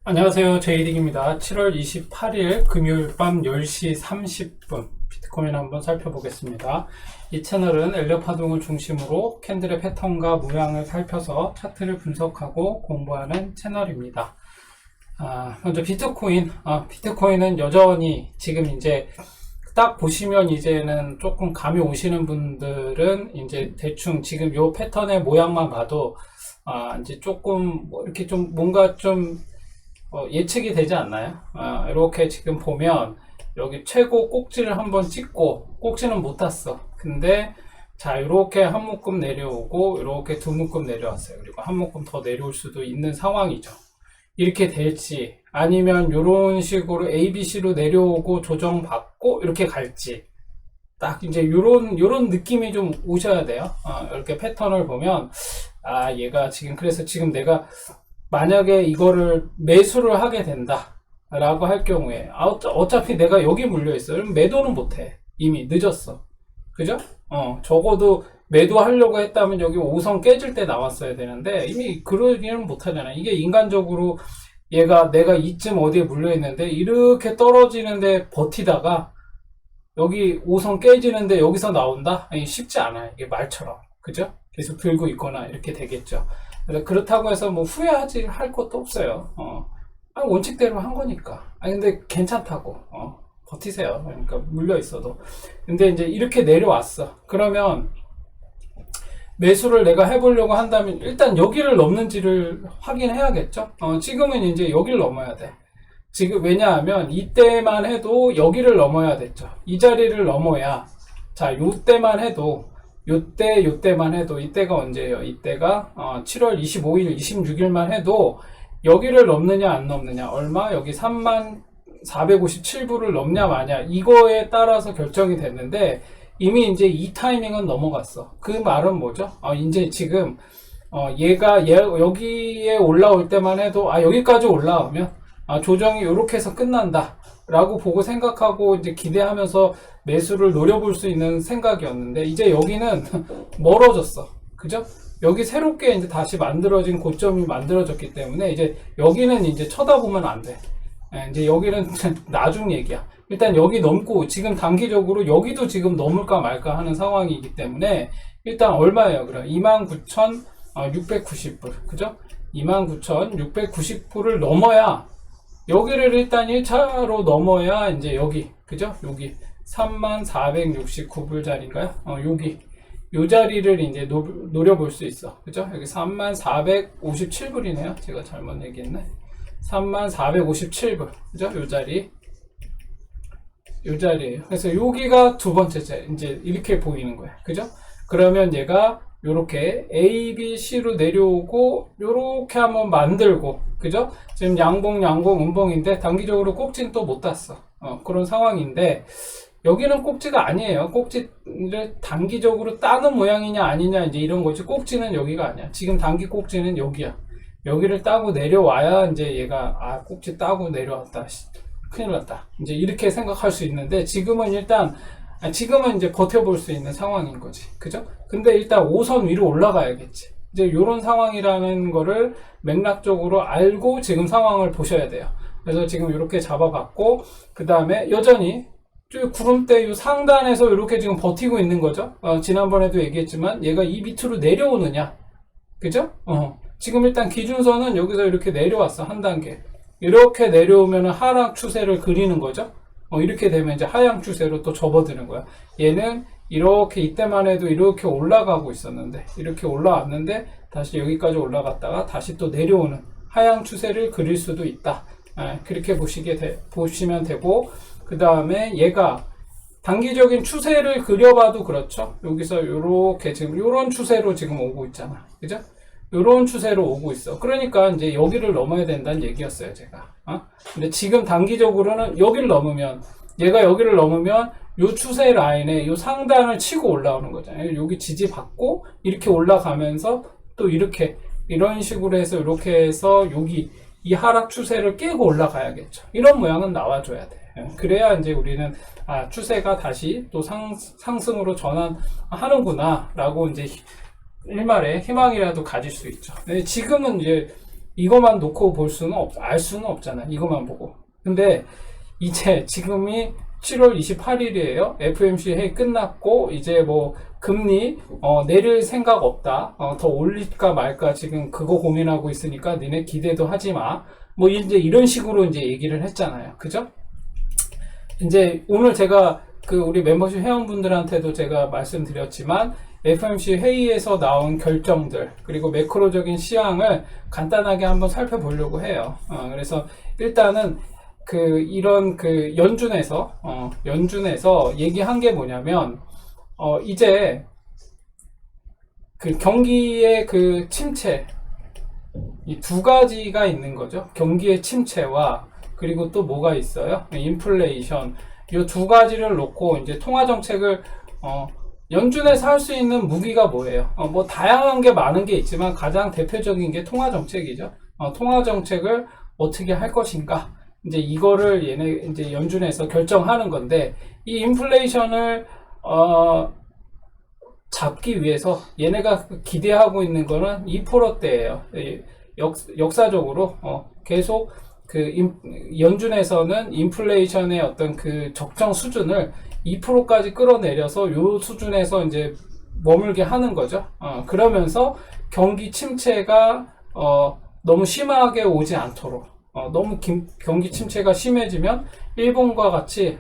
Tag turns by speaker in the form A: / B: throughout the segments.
A: 안녕하세요. 제이릭입니다. 7월 28일 금요일 밤 10시 30분 비트코인 한번 살펴보겠습니다. 이 채널은 엘리엇 파동을 중심으로 캔들의 패턴과 모양을 살펴서 차트를 분석하고 공부하는 채널입니다. 먼저 비트코인은 여전히 지금 이제 딱 보시면 이제는 조금 감이 오시는 분들은 이제 대충 지금 요 패턴의 모양만 봐도 이제 조금 뭐 이렇게 좀 뭔가 좀 예측이 되지 않나요? 이렇게 지금 보면 여기 최고 꼭지를 한번 찍고 꼭지는 못 탔어. 근데 자 이렇게 한 묶음 내려오고 이렇게 두 묶음 내려왔어요. 그리고 한 묶음 더 내려올 수도 있는 상황이죠. 이렇게 될지 아니면 이런 식으로 ABC로 내려오고 조정받고 이렇게 갈지 딱 이제 요런 느낌이 좀 오셔야 돼요. 이렇게 패턴을 보면 얘가 지금 그래서 지금 내가 만약에 이거를 매수를 하게 된다 라고 할 경우에 어차피 내가 여기 물려 있어요. 그럼 매도는 못해. 이미 늦었어. 그죠? 적어도 매도하려고 했다면 여기 5선 깨질 때 나왔어야 되는데 이미 그러기는 못하잖아. 이게 인간적으로 내가 이쯤 어디에 물려 있는데 이렇게 떨어지는데 버티다가 여기 5선 깨지는데 여기서 나온다? 아니, 쉽지 않아요. 이게 말처럼. 그죠? 계속 들고 있거나 이렇게 되겠죠. 그렇다고 해서 뭐 할 것도 없어요. 원칙대로 한 거니까. 근데 괜찮다고. 버티세요. 그러니까 물려 있어도. 근데 이제 이렇게 내려왔어. 그러면 매수를 내가 해보려고 한다면 일단 여기를 넘는지를 확인해야겠죠. 지금은 이제 여기를 넘어야 돼. 지금 왜냐하면 이때만 해도 여기를 넘어야 됐죠. 이 자리를 넘어야 자 요때만 해도 요때만 해도 이때가 언제예요? 이때가 7월 25일, 26일만 해도 여기를 넘느냐 안 넘느냐 얼마? 여기 3457불을 넘냐 마냐 이거에 따라서 결정이 됐는데 이미 이제 이 타이밍은 넘어갔어. 그 말은 뭐죠? 이제 지금 얘가 여기에 올라올 때만 해도 여기까지 올라오면 조정이 이렇게 해서 끝난다 라고 보고 생각하고 이제 기대하면서 매수를 노려볼 수 있는 생각이었는데 이제 여기는 멀어졌어. 그죠? 여기 새롭게 이제 다시 만들어진 고점이 만들어졌기 때문에 이제 여기는 이제 쳐다보면 안 돼. 이제 여기는 나중 얘기야. 일단 여기 넘고 지금 단기적으로 여기도 지금 넘을까 말까 하는 상황이기 때문에 일단 얼마예요? 그럼 29,690불. 그죠? 29,690불을 넘어야 여기를 일단 1차로 넘어야 이제 여기 그죠? 여기 3469불 자리인가요? 요 자리를 이제 노려볼 수 있어. 그죠? 여기 3457불이네요. 제가 잘못 얘기했네. 3457불. 그죠? 요 자리에요. 그래서 여기가 두 번째 자리. 이제 이렇게 보이는 거야. 그죠? 그러면 얘가 요렇게 A, B, C로 내려오고 요렇게 한번 만들고 그죠? 지금 양봉, 음봉인데 단기적으로 꼭지는 또 못 땄어. 그런 상황인데 여기는 꼭지가 아니에요. 꼭지를 단기적으로 따는 모양이냐 아니냐 이제 이런 거지. 꼭지는 여기가 아니야. 지금 단기 꼭지는 여기야. 여기를 따고 내려와야 이제 얘가 꼭지 따고 내려왔다. 큰일 났다. 이제 이렇게 생각할 수 있는데 지금은 이제 버텨볼 수 있는 상황인 거지. 그죠? 근데 일단 5선 위로 올라가야겠지. 이제 이런 상황이라는 거를 맥락적으로 알고 지금 상황을 보셔야 돼요. 그래서 지금 이렇게 잡아봤고, 그 다음에 여전히 구름대 이 상단에서 이렇게 지금 버티고 있는 거죠. 지난번에도 얘기했지만 얘가 이 밑으로 내려오느냐. 그죠? 지금 일단 기준선은 여기서 이렇게 내려왔어. 한 단계. 이렇게 내려오면 하락 추세를 그리는 거죠. 이렇게 되면 이제 하향 추세로 또 접어드는 거야. 얘는 이렇게 이때만 해도 이렇게 올라가고 있었는데 이렇게 올라왔는데 다시 여기까지 올라갔다가 다시 또 내려오는 하향 추세를 그릴 수도 있다. 그렇게 보시면 되고 그 다음에 얘가 단기적인 추세를 그려봐도 그렇죠. 여기서 이렇게 지금 이런 추세로 지금 오고 있잖아. 그죠? 이런 추세로 오고 있어. 그러니까 이제 여기를 넘어야 된다는 얘기였어요, 제가. 근데 지금 단기적으로는 여기를 넘으면 얘가 여기를 넘으면 요 추세 라인에 요 상단을 치고 올라오는 거잖아요. 여기 지지받고 이렇게 올라가면서 또 이런 식으로 해서 이렇게 해서 여기 이 하락 추세를 깨고 올라가야겠죠. 이런 모양은 나와줘야 돼. 그래야 이제 우리는 추세가 다시 또 상승으로 전환하는구나 라고 이제 일말의 희망이라도 가질 수 있죠. 지금은 이제 이것만 놓고 알 수는 없잖아. 이것만 보고. 근데 이제 지금이 7월 28일이에요. FOMC 회의 끝났고 이제 뭐 금리 내릴 생각 없다. 더 올릴까 말까 지금 그거 고민하고 있으니까 니네 기대도 하지 마. 뭐 이제 이런 식으로 이제 얘기를 했잖아요. 그죠? 이제 오늘 제가 우리 멤버십 회원분들한테도 제가 말씀드렸지만 FOMC 회의에서 나온 결정들 그리고 매크로적인 시황을 간단하게 한번 살펴보려고 해요. 그래서 일단은 이런 연준에서 얘기한 게 뭐냐면 이제 경기의 침체 이 두 가지가 있는 거죠. 경기의 침체와 그리고 또 뭐가 있어요? 인플레이션. 이 두 가지를 놓고 이제 통화 정책을 연준에서 할 수 있는 무기가 뭐예요? 뭐 다양한 게 많은 게 있지만 가장 대표적인 게 통화 정책이죠. 통화 정책을 어떻게 할 것인가? 이제 이거를 이제 연준에서 결정하는 건데 이 인플레이션을 잡기 위해서 얘네가 기대하고 있는 거는 2%대예요. 역사적으로 계속 연준에서는 인플레이션의 어떤 적정 수준을 2%까지 끌어내려서 요 수준에서 이제 머물게 하는 거죠. 그러면서 경기 침체가 너무 심하게 오지 않도록 너무 경기 침체가 심해지면 일본과 같이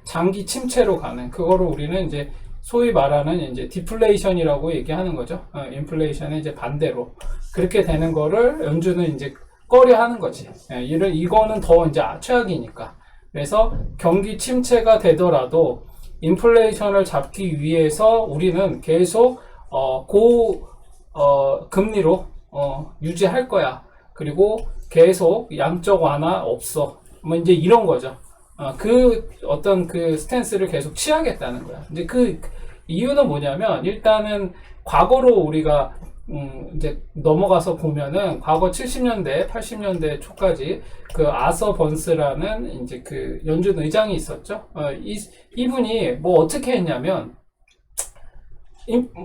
A: 장기 침체로 가는 그거를 우리는 이제 소위 말하는 이제 디플레이션이라고 얘기하는 거죠. 인플레이션의 이제 반대로 그렇게 되는 거를 연준은 이제 꺼려 하는 거지. 이거는 더 이제 최악이니까. 그래서 경기 침체가 되더라도 인플레이션을 잡기 위해서 우리는 계속 금리로 유지할 거야. 그리고 계속 양적 완화 없어. 뭐 이제 이런 거죠. 어떤 스탠스를 계속 취하겠다는 거야. 이제 이유는 뭐냐면 일단은 과거로 우리가 이제 넘어가서 보면은 과거 70년대, 80년대 초까지 아서 번스라는 이제 연준 의장이 있었죠. 이분이 뭐 어떻게 했냐면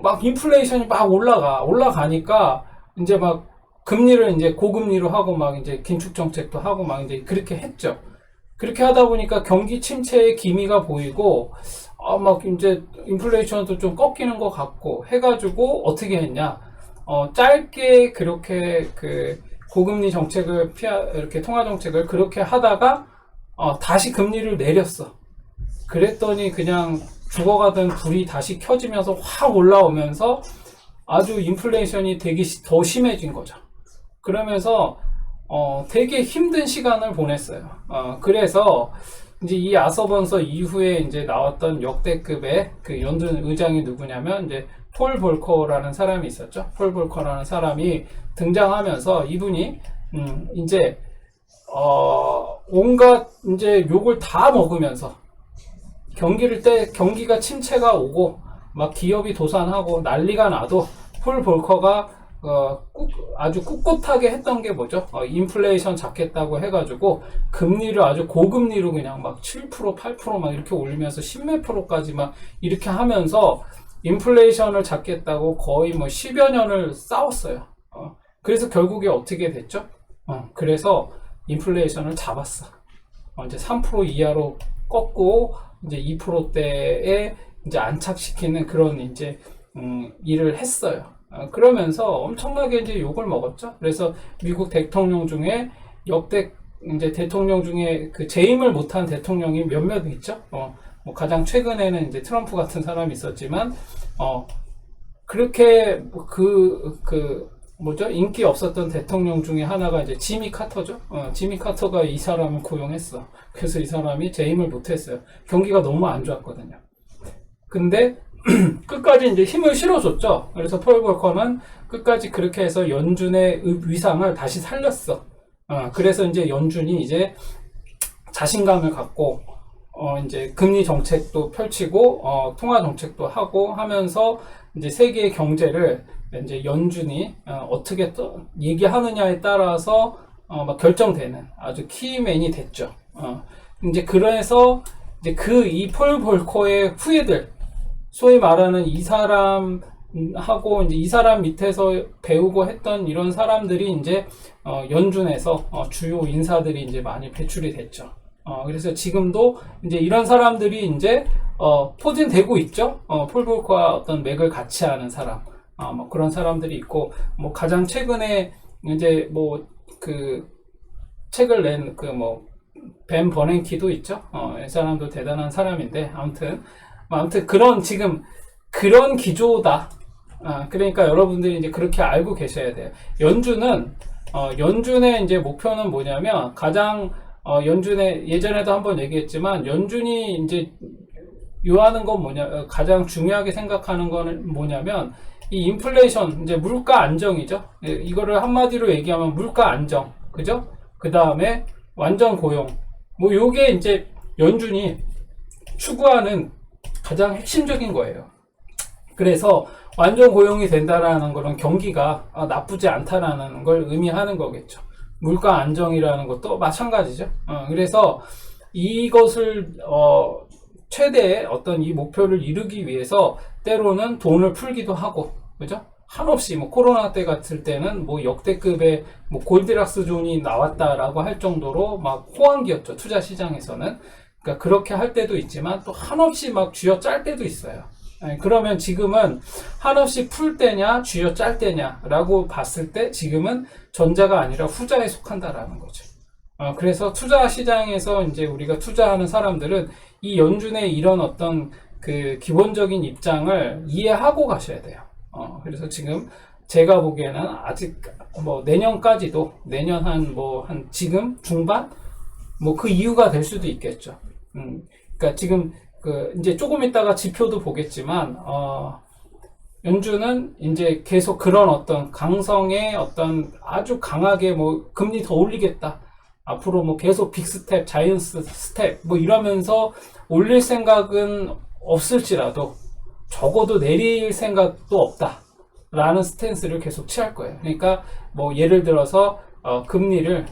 A: 막 인플레이션이 막 올라가니까 이제 막 금리를 이제 고금리로 하고 막 이제 긴축 정책도 하고 막 이제 그렇게 했죠. 그렇게 하다 보니까 경기 침체의 기미가 보이고 막 이제 인플레이션도 좀 꺾이는 것 같고 해가지고 어떻게 했냐? 짧게 그렇게 고금리 정책을 이렇게 통화 정책을 그렇게 하다가 다시 금리를 내렸어. 그랬더니 그냥 죽어가던 불이 다시 켜지면서 확 올라오면서 아주 인플레이션이 되게 더 심해진 거죠. 그러면서 되게 힘든 시간을 보냈어요. 그래서 이제 이 아서번서 이후에 이제 나왔던 역대급의 연준 의장이 누구냐면 이제 폴 볼커라는 사람이 있었죠. 폴 볼커라는 사람이 등장하면서 이분이 이제 온갖 이제 욕을 다 먹으면서 경기가 침체가 오고 막 기업이 도산하고 난리가 나도 폴 볼커가 아주 꿋꿋하게 했던 게 뭐죠? 인플레이션 잡겠다고 해가지고 금리를 아주 고금리로 그냥 막 7%, 8% 막 이렇게 올리면서 10몇 %까지 막 이렇게 하면서 인플레이션을 잡겠다고 거의 뭐 10여 년을 싸웠어요. 그래서 결국에 어떻게 됐죠? 그래서 인플레이션을 잡았어. 이제 3% 이하로 꺾고 이제 2%대에 이제 안착시키는 그런 이제 일을 했어요. 그러면서 엄청나게 이제 욕을 먹었죠. 그래서 미국 대통령 중에 역대 이제 대통령 중에 재임을 못한 대통령이 몇몇 있죠. 뭐 가장 최근에는 이제 트럼프 같은 사람이 있었지만, 그렇게 뭐죠? 인기 없었던 대통령 중에 하나가 이제 지미 카터죠. 지미 카터가 이 사람을 고용했어. 그래서 이 사람이 재임을 못했어요. 경기가 너무 안 좋았거든요. 근데 끝까지 이제 힘을 실어줬죠. 그래서 폴 볼커는 끝까지 그렇게 해서 연준의 위상을 다시 살렸어. 그래서 이제 연준이 이제 자신감을 갖고 이제 금리 정책도 펼치고 통화 정책도 하고 하면서 이제 세계의 경제를 이제 연준이 어떻게 또 얘기하느냐에 따라서 막 결정되는 아주 키맨이 됐죠. 이제 그래서 이제 이 폴 볼커의 후예들, 소위 말하는 이 사람 하고 이제 이 사람 밑에서 배우고 했던 이런 사람들이 이제 연준에서 주요 인사들이 이제 많이 배출이 됐죠. 그래서 지금도 이제 이런 사람들이 이제 포진되고 있죠. 폴 볼커와 어떤 맥을 같이 하는 사람, 뭐 그런 사람들이 있고, 뭐 가장 최근에 이제 뭐 그 책을 낸 그 뭐 벤 버냉키도 있죠. 이 사람도 대단한 사람인데 아무튼 그런 지금 그런 기조다. 그러니까 여러분들이 이제 그렇게 알고 계셔야 돼요. 연준의 이제 목표는 뭐냐면 가장 연준의 예전에도 한번 얘기했지만 연준이 이제 요하는 건 뭐냐, 가장 중요하게 생각하는 거는 뭐냐면 이 인플레이션, 이제 물가 안정이죠. 이거를 한마디로 얘기하면 물가 안정, 그죠? 그 다음에 완전 고용, 뭐 요게 이제 연준이 추구하는 가장 핵심적인 거예요. 그래서 완전 고용이 된다라는 거는 경기가 나쁘지 않다라는 걸 의미하는 거겠죠. 물가 안정이라는 것도 마찬가지죠. 그래서 이것을 최대의 어떤 이 목표를 이루기 위해서 때로는 돈을 풀기도 하고, 그죠? 한없이 뭐 코로나 때 같을 때는 뭐 역대급의 뭐 골디락스 존이 나왔다라고 할 정도로 막 호황기였죠. 투자 시장에서는. 그러니까 그렇게 할 때도 있지만 또 한없이 막 쥐어짤 때도 있어요. 그러면 지금은 한없이 풀 때냐 쥐어짤 때냐라고 봤을 때 지금은 전자가 아니라 후자에 속한다라는 거죠. 그래서 투자 시장에서 이제 우리가 투자하는 사람들은 이 연준의 이런 어떤 그 기본적인 입장을 이해하고 가셔야 돼요. 그래서 지금 제가 보기에는 아직 뭐 내년까지도 내년 한 지금 중반 뭐 그 이유가 될 수도 있겠죠. 그러니까 지금 이제 조금 있다가 지표도 보겠지만 연준은 이제 계속 그런 어떤 강성의 어떤 아주 강하게 뭐 금리 더 올리겠다. 앞으로 뭐 계속 빅스텝, 자이언트 스텝 뭐 이러면서 올릴 생각은 없을지라도 적어도 내릴 생각도 없다 라는 스탠스를 계속 취할 거예요. 그러니까 뭐 예를 들어서 금리를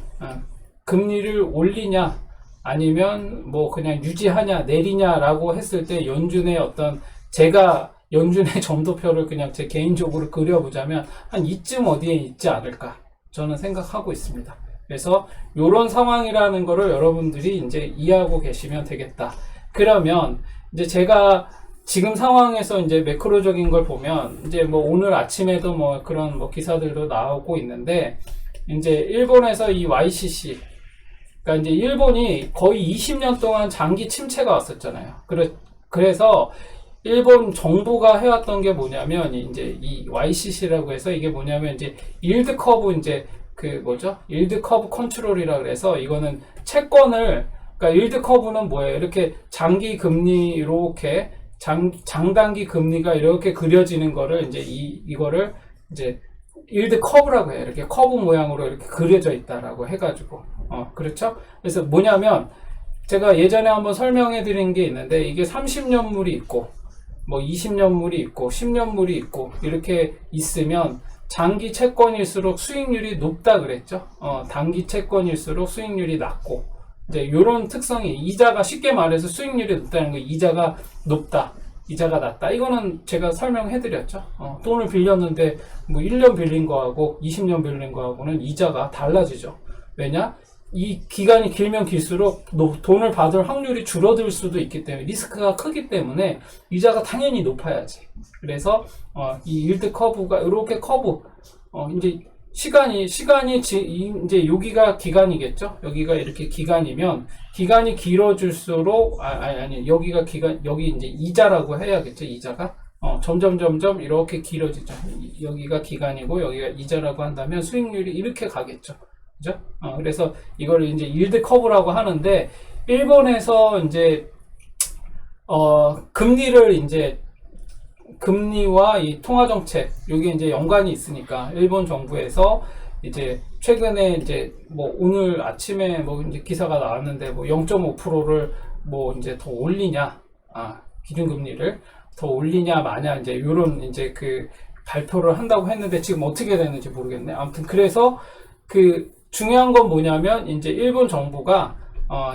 A: 올리냐 아니면 뭐 그냥 유지하냐 내리냐라고 했을 때 연준의 어떤 제가 연준의 점도표를 그냥 제 개인적으로 그려보자면 한 이쯤 어디에 있지 않을까 저는 생각하고 있습니다. 그래서 이런 상황이라는 거를 여러분들이 이제 이해하고 계시면 되겠다. 그러면 이제 제가 지금 상황에서 이제 매크로적인 걸 보면 이제 뭐 오늘 아침에도 뭐 그런 뭐 기사들도 나오고 있는데 이제 일본에서 이 YCC 그러니까 이제 일본이 거의 20년 동안 장기 침체가 왔었잖아요. 그래서 일본 정부가 해왔던 게 뭐냐면 이제 이 YCC라고 해서 이게 뭐냐면 이제 일드 커브 이제 일드 커브 컨트롤이라 그래서 이거는 채권을 그러니까 일드 커브는 뭐예요? 이렇게 장기 금리 이렇게 장단기 금리가 이렇게 그려지는 거를 이제 이거를 이제 일드 커브라고 해요. 이렇게 커브 모양으로 이렇게 그려져 있다라고 해가지고 그렇죠? 그래서 뭐냐면 제가 예전에 한번 설명해 드린 게 있는데 이게 30년물이 있고 뭐 20년물이 있고 10년물이 있고 이렇게 있으면 장기 채권일수록 수익률이 높다 그랬죠. 단기 채권일수록 수익률이 낮고 이제 이런 특성이 이자가 쉽게 말해서 수익률이 높다는 거 이자가 높다. 이자가 낮다. 이거는 제가 설명해 드렸죠. 돈을 빌렸는데 뭐 1년 빌린 거하고 20년 빌린 거하고는 이자가 달라지죠. 왜냐? 이 기간이 길면 길수록 돈을 받을 확률이 줄어들 수도 있기 때문에 리스크가 크기 때문에 이자가 당연히 높아야지. 그래서 이 일드 커브가 이렇게 커브 이제 시간이 이제 여기가 기간이겠죠. 여기가 이렇게 기간이면 기간이 길어질수록 여기가 여기 이제 이자라고 해야겠죠. 이자가 점점 이렇게 길어지죠. 여기가 기간이고 여기가 이자라고 한다면 수익률이 이렇게 가겠죠. 그죠? 그래서 이걸 이제 일드 커브라고 하는데 일본에서 이제 금리와 이 통화 정책 이게 이제 연관이 있으니까 일본 정부에서 이제 최근에 이제 뭐 오늘 아침에 뭐 이제 기사가 나왔는데 뭐 0.5%를 뭐 이제 더 올리냐 기준금리를 더 올리냐 마냐 이제 요런 이제 그 발표를 한다고 했는데 지금 어떻게 되는지 모르겠네. 아무튼 그래서 그 중요한 건 뭐냐면 이제 일본 정부가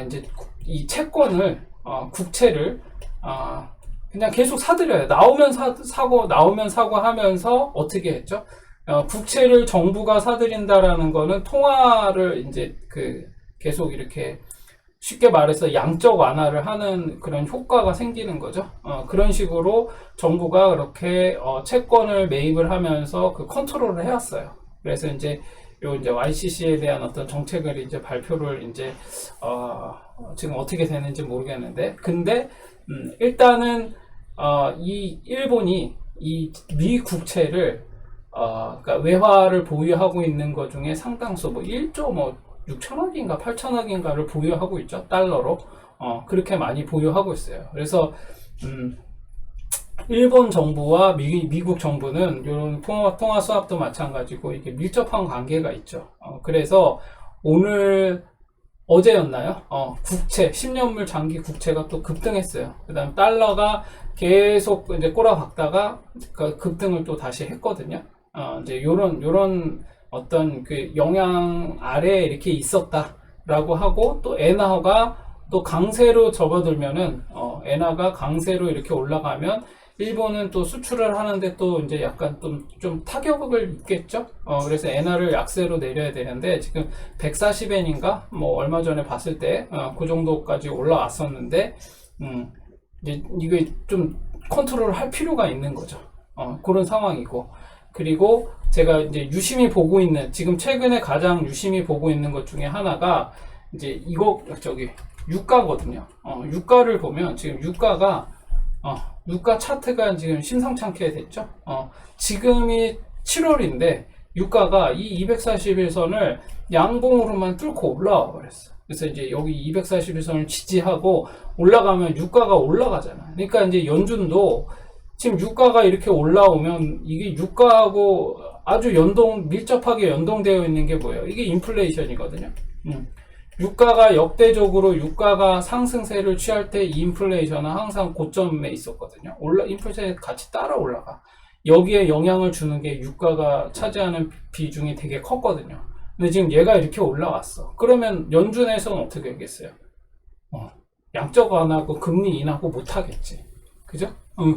A: 이제 이 채권을 국채를 그냥 계속 사들여요. 나오면 사고 나오면 사고 하면서 어떻게 했죠? 국채를 정부가 사들인다라는 거는 통화를 이제 계속 이렇게 쉽게 말해서 양적 완화를 하는 그런 효과가 생기는 거죠. 그런 식으로 정부가 그렇게 채권을 매입을 하면서 그 컨트롤을 해왔어요. 그래서 이제 이제 YCC에 대한 어떤 정책을 이제 발표를 이제 지금 어떻게 되는지 모르겠는데, 근데 일단은 이 일본이 이 미 국채를 그러니까 외화를 보유하고 있는 것 중에 상당수 뭐 1조 뭐 6천억인가 8천억인가를 보유하고 있죠. 달러로. 그렇게 많이 보유하고 있어요. 그래서 일본 정부와 미국 정부는 이런 통화 수합도 마찬가지고 이게 밀접한 관계가 있죠. 그래서 어제였나요? 국채, 10년물 장기 국채가 또 급등했어요. 그 다음 달러가 계속 이제 꼬라박다가 급등을 또 다시 했거든요. 이제 요런 어떤 그 영향 아래에 이렇게 있었다라고 하고, 또 엔화가 또 강세로 접어들면은, 엔화가 강세로 이렇게 올라가면 일본은 또 수출을 하는데 또 이제 약간 좀 타격을 입겠죠? 그래서 엔화를 약세로 내려야 되는데, 지금 140엔인가? 뭐, 얼마 전에 봤을 때, 그 정도까지 올라왔었는데, 이제 이게 좀 컨트롤 할 필요가 있는 거죠. 그런 상황이고. 그리고 제가 이제 유심히 보고 있는, 지금 최근에 가장 유심히 보고 있는 것 중에 하나가, 이제 유가거든요. 유가를 보면 지금 유가 차트가 지금 심상찮게 됐죠. 지금이 7월인데 유가가 이 241선을 양봉으로만 뚫고 올라와 버렸어. 그래서 이제 여기 241선을 지지하고 올라가면 유가가 올라가잖아. 그러니까 이제 연준도 지금 유가가 이렇게 올라오면 이게 유가하고 아주 밀접하게 연동되어 있는 게 뭐예요? 이게 인플레이션이거든요. 유가가 역대적으로 유가가 상승세를 취할 때 이 인플레이션은 항상 고점에 있었거든요. 인플레이션 같이 따라 올라가. 여기에 영향을 주는 게 유가가 차지하는 비중이 되게 컸거든요. 근데 지금 얘가 이렇게 올라왔어. 그러면 연준에서는 어떻게 하겠어요? 양적 완화하고 금리 인하고 못하겠지. 그죠?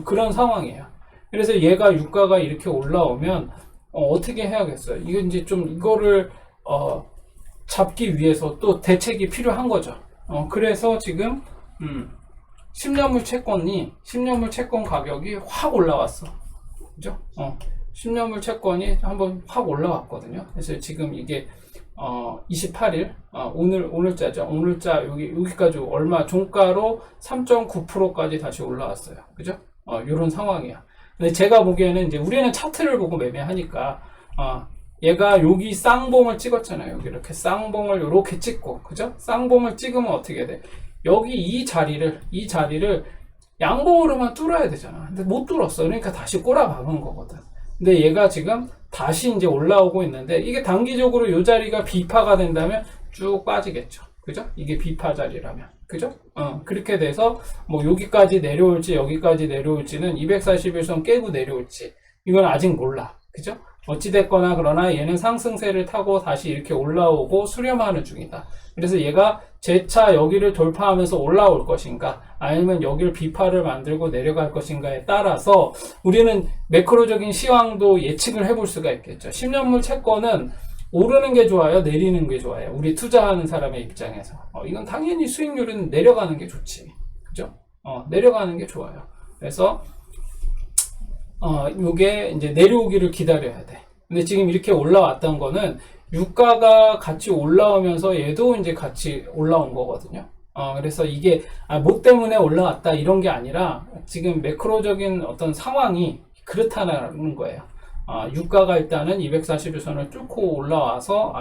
A: 그런 상황이에요. 그래서 얘가 유가가 이렇게 올라오면 어떻게 해야겠어요? 이거 이제 좀 이거를 잡기 위해서 또 대책이 필요한 거죠. 그래서 지금 10년물 채권 가격이 확 올라왔어. 그죠? 10년물 채권이 한번 확 올라왔거든요. 그래서 지금 이게 28일 오늘자죠. 오늘자 여기까지 얼마 종가로 3.9%까지 다시 올라왔어요. 그죠? 이런 상황이야. 근데 제가 보기에는 이제 우리는 차트를 보고 매매하니까 얘가 여기 쌍봉을 찍었잖아요. 여기 이렇게 쌍봉을 이렇게 찍고, 그죠? 쌍봉을 찍으면 어떻게 돼? 여기 이 자리를 양봉으로만 뚫어야 되잖아. 근데 못 뚫었어. 그러니까 다시 꼬라박은 거거든. 근데 얘가 지금 다시 이제 올라오고 있는데, 이게 단기적으로 이 자리가 비파가 된다면 쭉 빠지겠죠. 그죠? 이게 비파 자리라면. 그죠? 그렇게 돼서 뭐 여기까지 내려올지 여기까지 내려올지는 241선 깨고 내려올지 이건 아직 몰라. 그죠? 어찌됐거나 그러나 얘는 상승세를 타고 다시 이렇게 올라오고 수렴하는 중이다. 그래서 얘가 재차 여기를 돌파하면서 올라올 것인가 아니면 여기를 비파를 만들고 내려갈 것인가에 따라서 우리는 매크로적인 시황도 예측을 해볼 수가 있겠죠. 10년물 채권은 오르는 게 좋아요? 내리는 게 좋아요? 우리 투자하는 사람의 입장에서. 이건 당연히 수익률은 내려가는 게 좋지. 그죠? 내려가는 게 좋아요. 그래서 요게 이제 내려오기를 기다려야 돼. 근데 지금 이렇게 올라왔던 거는 유가가 같이 올라오면서 얘도 이제 같이 올라온 거거든요. 그래서 이게 뭐 때문에 올라왔다 이런 게 아니라 지금 매크로적인 어떤 상황이 그렇다는 거예요. 유가가 일단은 241선을 뚫고 올라와서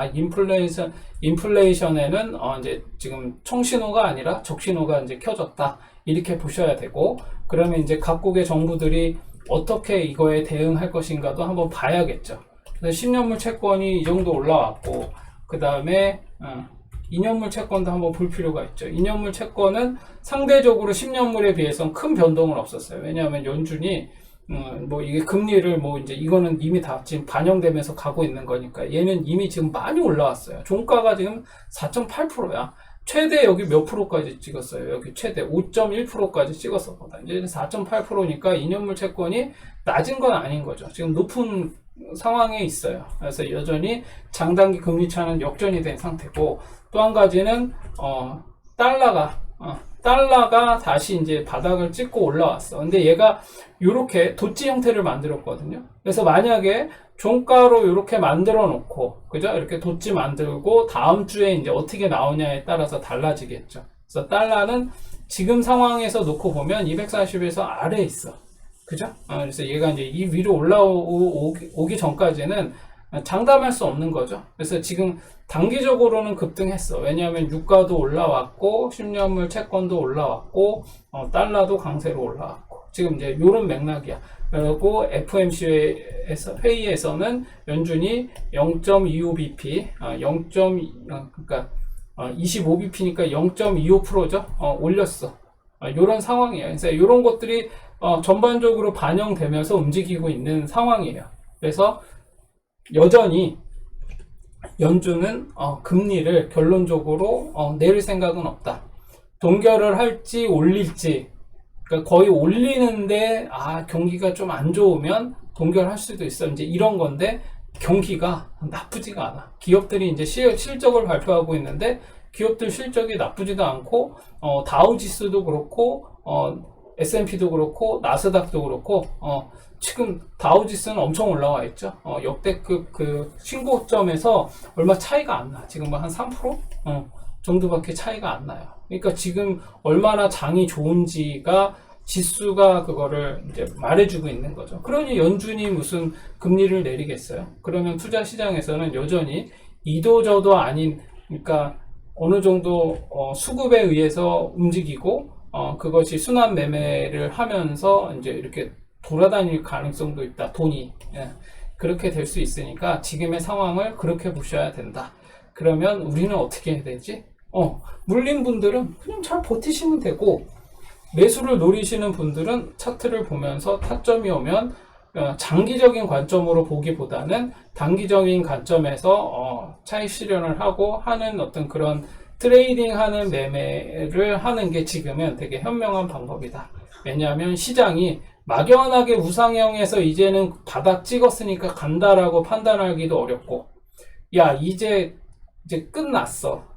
A: 인플레이션에는 이제 지금 총신호가 아니라 적신호가 이제 켜졌다 이렇게 보셔야 되고, 그러면 이제 각국의 정부들이 어떻게 이거에 대응할 것인가도 한번 봐야겠죠. 그래서 10년물 채권이 이 정도 올라왔고, 그 다음에 2년물 채권도 한번 볼 필요가 있죠. 2년물 채권은 상대적으로 10년물에 비해서는 큰 변동은 없었어요. 왜냐하면 연준이 뭐 이게 금리를 뭐 이제 이거는 이미 다 지금 반영되면서 가고 있는 거니까 얘는 이미 지금 많이 올라왔어요. 종가가 지금 4.8%야. 최대 여기 몇 프로까지 찍었어요? 여기 최대 5.1%까지 찍었었거든요. 이제 4.8%니까 2년물 채권이 낮은 건 아닌 거죠. 지금 높은 상황에 있어요. 그래서 여전히 장단기 금리 차는 역전이 된 상태고, 또 한 가지는 달러가 다시 이제 바닥을 찍고 올라왔어. 근데 얘가 이렇게 덧지 형태를 만들었거든요. 그래서 만약에 종가로 이렇게 만들어 놓고, 그죠? 이렇게 덧지 만들고 다음 주에 이제 어떻게 나오냐에 따라서 달라지겠죠. 그래서 달러는 지금 상황에서 놓고 보면 240에서 아래에 있어. 그죠? 그래서 얘가 이제 이 위로 올라오기 전까지는 장담할 수 없는 거죠. 그래서 지금 단기적으로는 급등했어. 왜냐하면 유가도 올라왔고 10년물 채권도 올라왔고 달러도 강세로 올라왔고 지금 이제 요런 맥락이야. 그리고 FOMC 회의에서는 연준이 0.25bp, 그러니까 25bp니까 0.25%죠. 올렸어. 요런 상황이에요. 그래서 요런 것들이 전반적으로 반영되면서 움직이고 있는 상황이에요. 그래서 여전히 연준은 금리를 결론적으로 내릴 생각은 없다. 동결을 할지 올릴지, 그러니까 거의 올리는데 경기가 좀 안 좋으면 동결할 수도 있어. 이제 이런 건데 경기가 나쁘지가 않아. 기업들이 이제 실적을 발표하고 있는데 기업들 실적이 나쁘지도 않고 다우지수도 그렇고 S&P도 그렇고 나스닥도 그렇고 지금 다우지수는 엄청 올라와 있죠. 역대급 그 신고점에서 얼마 차이가 안 나. 지금 한 3% 정도밖에 차이가 안 나요. 그러니까 지금 얼마나 장이 좋은지가 지수가 그거를 이제 말해주고 있는 거죠. 그러니 연준이 무슨 금리를 내리겠어요? 그러면 투자 시장에서는 여전히 이도저도 아닌, 그러니까 어느 정도 수급에 의해서 움직이고 그것이 순환 매매를 하면서 이제 이렇게 돌아다닐 가능성도 있다. 돈이 그렇게 될 수 있으니까 지금의 상황을 그렇게 보셔야 된다. 그러면 우리는 어떻게 해야 되지? 물린 분들은 그냥 잘 버티시면 되고, 매수를 노리시는 분들은 차트를 보면서 타점이 오면 장기적인 관점으로 보기보다는 단기적인 관점에서 차익 실현을 하고 하는 어떤 그런 트레이딩 하는 매매를 하는 게 지금은 되게 현명한 방법이다. 왜냐하면 시장이 막연하게 우상향에서 이제는 바닥 찍었으니까 간다라고 판단하기도 어렵고, 야 이제 끝났어,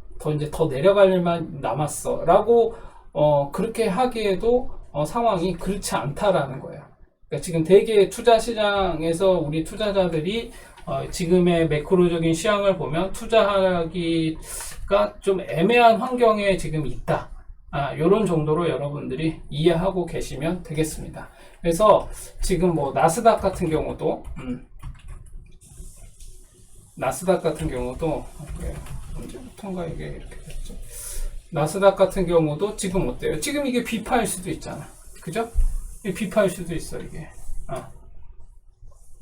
A: 더 내려갈 일만 남았어 라고 그렇게 하기에도 상황이 그렇지 않다라는 거예요. 그러니까 지금 대개 투자 시장에서 우리 투자자들이 지금의 매크로적인 시황을 보면 투자하기가 좀 애매한 환경에 지금 있다. 요런 정도로 여러분들이 이해하고 계시면 되겠습니다. 그래서 지금 뭐 나스닥 같은 경우도 언제부턴가 이게 이렇게 됐죠. 나스닥 같은 경우도 지금 어때요? 지금 이게 비파일 수도 있잖아. 그죠? 비파일 수도 있어, 이게.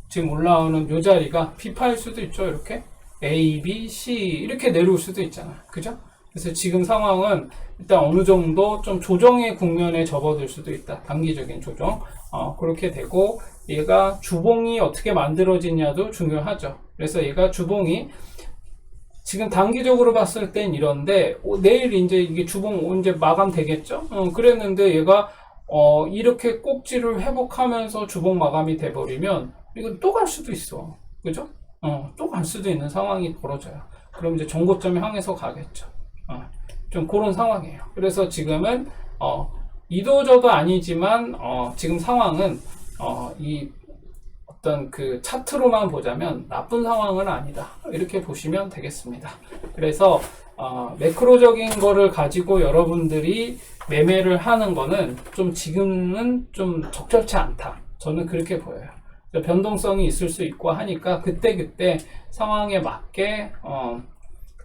A: 지금 올라오는 요 자리가 비파일 수도 있죠, 이렇게. A, B, C, 이렇게 내려올 수도 있잖아. 그죠? 그래서 지금 상황은 일단 어느 정도 좀 조정의 국면에 접어들 수도 있다. 단기적인 조정. 그렇게 되고, 얘가 주봉이 어떻게 만들어지냐도 중요하죠. 그래서 얘가 주봉이 지금 단기적으로 봤을 땐 이런데 내일 이제 이게 주봉 이제 마감 되겠죠? 그랬는데 얘가 이렇게 꼭지를 회복하면서 주봉 마감이 돼버리면 이건 또 갈 수도 있어. 그죠? 또 갈 수도 있는 상황이 벌어져요. 그럼 이제 정고점에 향해서 가겠죠. 좀 그런 상황이에요. 그래서 지금은 이도저도 아니지만 지금 상황은 이 어떤 그 차트로만 보자면 나쁜 상황은 아니다. 이렇게 보시면 되겠습니다. 그래서 매크로적인 거를 가지고 여러분들이 매매를 하는 거는 좀 지금은 좀 적절치 않다. 저는 그렇게 보여요. 변동성이 있을 수 있고 하니까 그때그때 상황에 맞게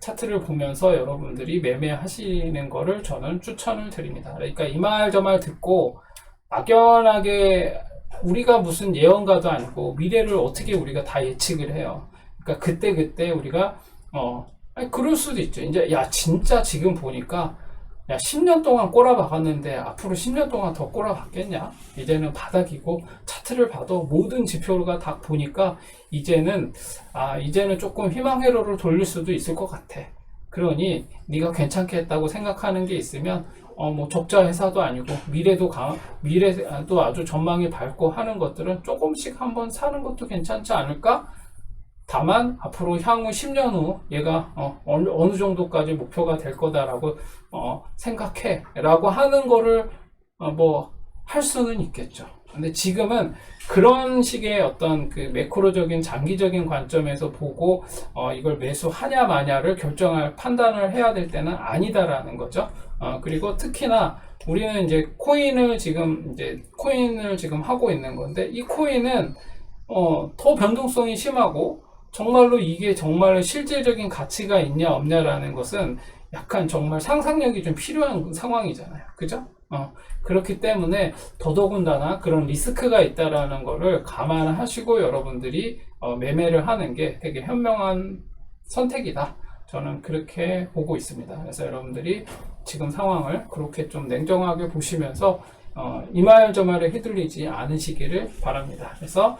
A: 차트를 보면서 여러분들이 매매하시는 거를 저는 추천을 드립니다. 그러니까 이 말 저 말 듣고 막연하게 우리가 무슨 예언가도 아니고 미래를 어떻게 우리가 다 예측을 해요. 그러니까 그때 우리가 그럴 수도 있죠. 이제 야 진짜 지금 보니까 야 10년 동안 꼬라박았는데 앞으로 10년 동안 더 꼬라박겠냐? 이제는 바닥이고 차트를 봐도 모든 지표가 다 보니까 이제는 조금 희망 회로를 돌릴 수도 있을 것 같아. 그러니 네가 괜찮겠다고 생각하는 게 있으면 뭐 적자 회사도 아니고 미래도 아주 전망이 밝고 하는 것들은 조금씩 한번 사는 것도 괜찮지 않을까? 다만 앞으로 향후 10년 후 얘가 어느 정도까지 목표가 될 거다라고 생각해 라고 하는 거를 뭐 할 수는 있겠죠. 근데 지금은 그런 식의 어떤 그 매크로적인 장기적인 관점에서 보고 이걸 매수하냐 마냐를 결정할 판단을 해야 될 때는 아니다라는 거죠. 그리고 특히나 우리는 이제 코인을 지금 하고 있는 건데, 이 코인은 더 변동성이 심하고 정말로 이게 정말 실질적인 가치가 있냐 없냐라는 것은 약간 정말 상상력이 좀 필요한 상황이잖아요. 그죠? 그렇기 때문에 더더군다나 그런 리스크가 있다라는 거를 감안하시고 여러분들이 매매를 하는 게 되게 현명한 선택이다. 저는 그렇게 보고 있습니다. 그래서 여러분들이 지금 상황을 그렇게 좀 냉정하게 보시면서 이말저말에 휘둘리지 않으시기를 바랍니다. 그래서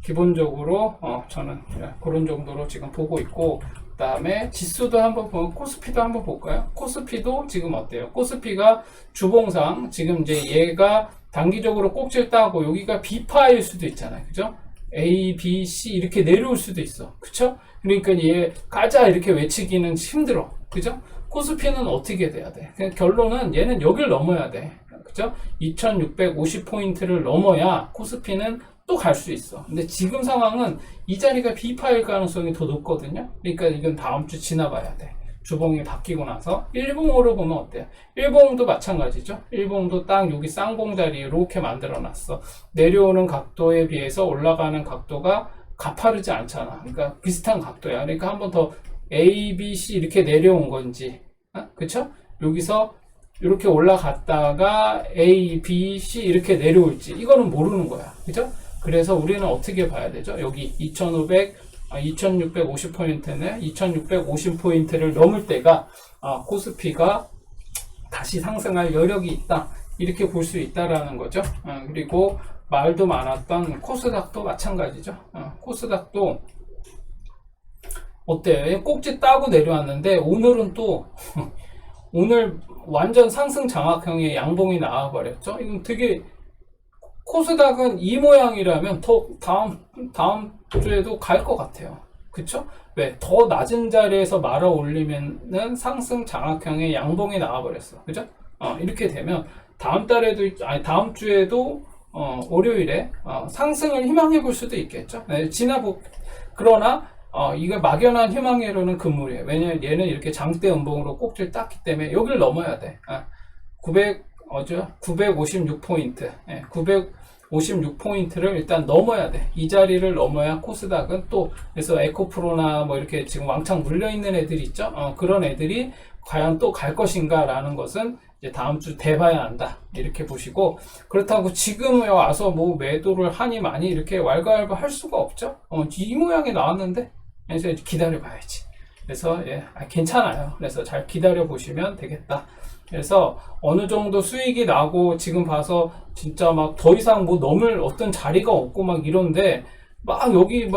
A: 기본적으로 저는 그런 정도로 지금 보고 있고, 그 다음에 지수도 한번 보고 코스피도 한번 볼까요? 코스피도 지금 어때요? 코스피가 주봉상 지금 이제 얘가 단기적으로 꼭지를 따고 여기가 B파일 수도 있잖아요. 그죠? A, B, C 이렇게 내려올 수도 있어. 그쵸? 그러니까 얘 가자 이렇게 외치기는 힘들어. 그죠? 코스피는 어떻게 돼야 돼? 결론은 얘는 여길 넘어야 돼. 그죠? 2650포인트를 넘어야 코스피는 또 갈 수 있어. 근데 지금 상황은 이 자리가 B파일 가능성이 더 높거든요. 그러니까 이건 다음 주 지나봐야 돼. 주봉이 바뀌고 나서 일봉으로 보면 어때요? 일봉도 마찬가지죠. 일봉도 딱 여기 쌍봉 자리 이렇게 만들어 놨어. 내려오는 각도에 비해서 올라가는 각도가 가파르지 않잖아. 그러니까 비슷한 각도야. 그러니까 한 번 더 A, B, C 이렇게 내려온 건지, 그쵸? 여기서 이렇게 올라갔다가 A, B, C 이렇게 내려올지 이거는 모르는 거야. 그죠? 그래서 우리는 어떻게 봐야 되죠? 여기 2650포인트는 2650포인트를 넘을 때가 코스피가 다시 상승할 여력이 있다. 이렇게 볼 수 있다라는 거죠. 그리고 말도 많았던 코스닥도 마찬가지죠. 코스닥도 어때요? 꼭지 따고 내려왔는데 오늘은 또 오늘 완전 상승 장악형의 양봉이 나와버렸죠. 이건 되게 코스닥은 이 모양이라면 더 다음 주에도 갈 것 같아요. 그쵸? 왜? 더 낮은 자리에서 말아 올리면은 상승 장악형의 양봉이 나와버렸어. 그죠? 이렇게 되면 다음 주에도 월요일에 상승을 희망해 볼 수도 있겠죠. 네, 그러나 이거 막연한 희망으로는 금물이에요. 왜냐면 얘는 이렇게 장대 음봉으로 꼭지를 땄기 때문에 여기를 넘어야 돼. 956포인트. 956포인트를 일단 넘어야 돼. 이 자리를 넘어야 코스닥은 또, 그래서 에코프로나 뭐 이렇게 지금 왕창 물려있는 애들 있죠? 그런 애들이 과연 또 갈 것인가 라는 것은 이제 다음 주 돼봐야 한다. 이렇게 보시고, 그렇다고 지금 와서 뭐 매도를 하니 많이 이렇게 왈가왈부 할 수가 없죠? 이 모양이 나왔는데? 그래서 기다려 봐야지. 그래서 괜찮아요. 그래서 잘 기다려 보시면 되겠다. 그래서 어느 정도 수익이 나고 지금 봐서 진짜 막 더 이상 뭐 넘을 어떤 자리가 없고 막 이런데 막 여기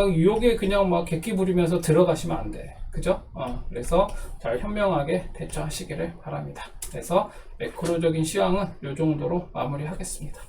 A: 그냥 막 객기 부리면서 들어가시면 안 돼. 그죠? 그래서 잘 현명하게 대처하시기를 바랍니다. 그래서 매크로적인 시황은 이 정도로 마무리하겠습니다.